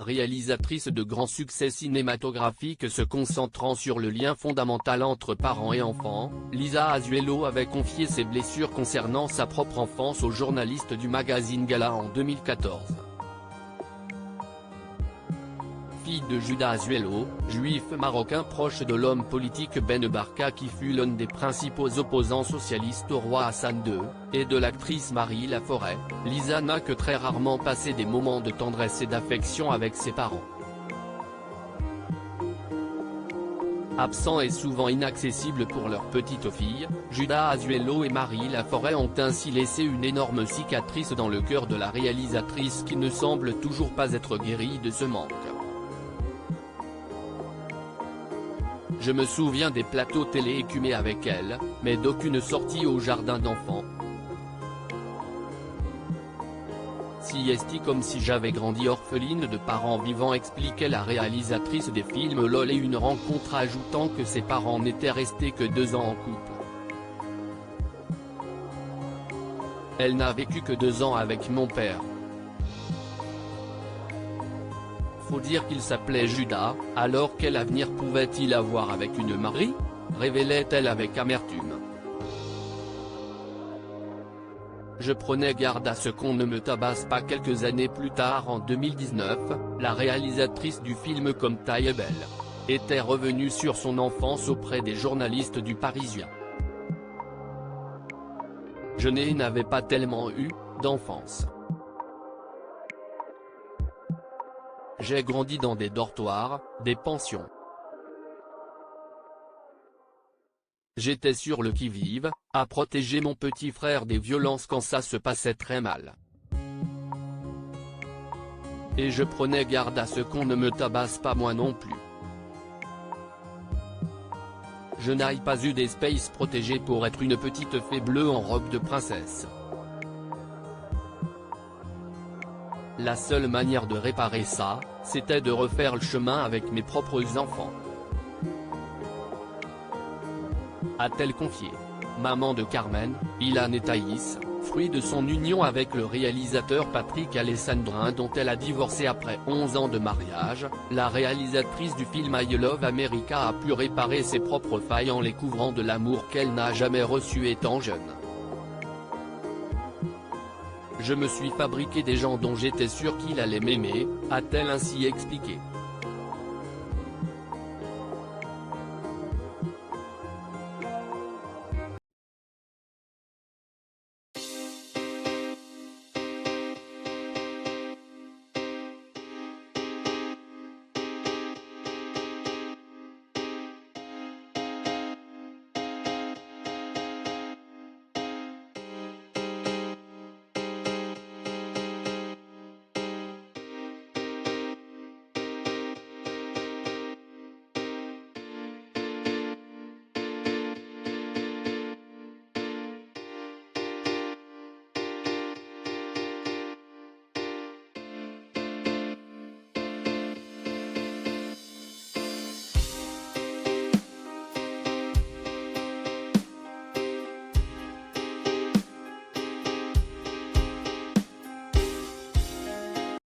réalisatrice de grands succès cinématographiques se concentrant sur le lien fondamental entre parents et enfants, Lisa Azuelo avait confié ses blessures concernant sa propre enfance au journaliste du magazine Gala en 2014. Fille de Judah Azuelo, juif marocain proche de l'homme politique Ben Barka qui fut l'un des principaux opposants socialistes au roi Hassan II, et de l'actrice Marie Laforêt, Lisa n'a que très rarement passé des moments de tendresse et d'affection avec ses parents. Absents et souvent inaccessibles pour leur petite fille, Judah Azuelo et Marie Laforêt ont ainsi laissé une énorme cicatrice dans le cœur de la réalisatrice qui ne semble toujours pas être guérie de ce manque. Je me souviens des plateaux télé écumés avec elle, mais d'aucune sortie au jardin d'enfants. Si esti comme si j'avais grandi orpheline de parents vivants, expliquait la réalisatrice des films LOL et une rencontre, ajoutant que ses parents n'étaient restés que 2 ans en couple. Elle n'a vécu que 2 ans avec mon père. Faut dire qu'il s'appelait Judas, alors quel avenir pouvait-il avoir avec une Marie ? Révélait-elle avec amertume. Je prenais garde à ce qu'on ne me tabasse pas. Quelques années plus tard, en 2019, la réalisatrice du film Comme ta est belle était revenue sur son enfance auprès des journalistes du Parisien. Je n'avais pas tellement eu d'enfance. J'ai grandi dans des dortoirs, des pensions. J'étais sur le qui-vive, à protéger mon petit frère des violences quand ça se passait très mal. Et je prenais garde à ce qu'on ne me tabasse pas moi non plus. Je n'ai pas eu d'espace protégé pour être une petite fée bleue en robe de princesse. La seule manière de réparer ça, c'était de refaire le chemin avec mes propres enfants. A-t-elle confié. Maman de Carmen, Ilan et Thaïs, fruit de son union avec le réalisateur Patrick Alessandrin dont elle a divorcé après 11 ans de mariage, la réalisatrice du film I Love America a pu réparer ses propres failles en les couvrant de l'amour qu'elle n'a jamais reçu étant jeune. Je me suis fabriqué des gens dont j'étais sûr qu'il allait m'aimer, a-t-elle ainsi expliqué.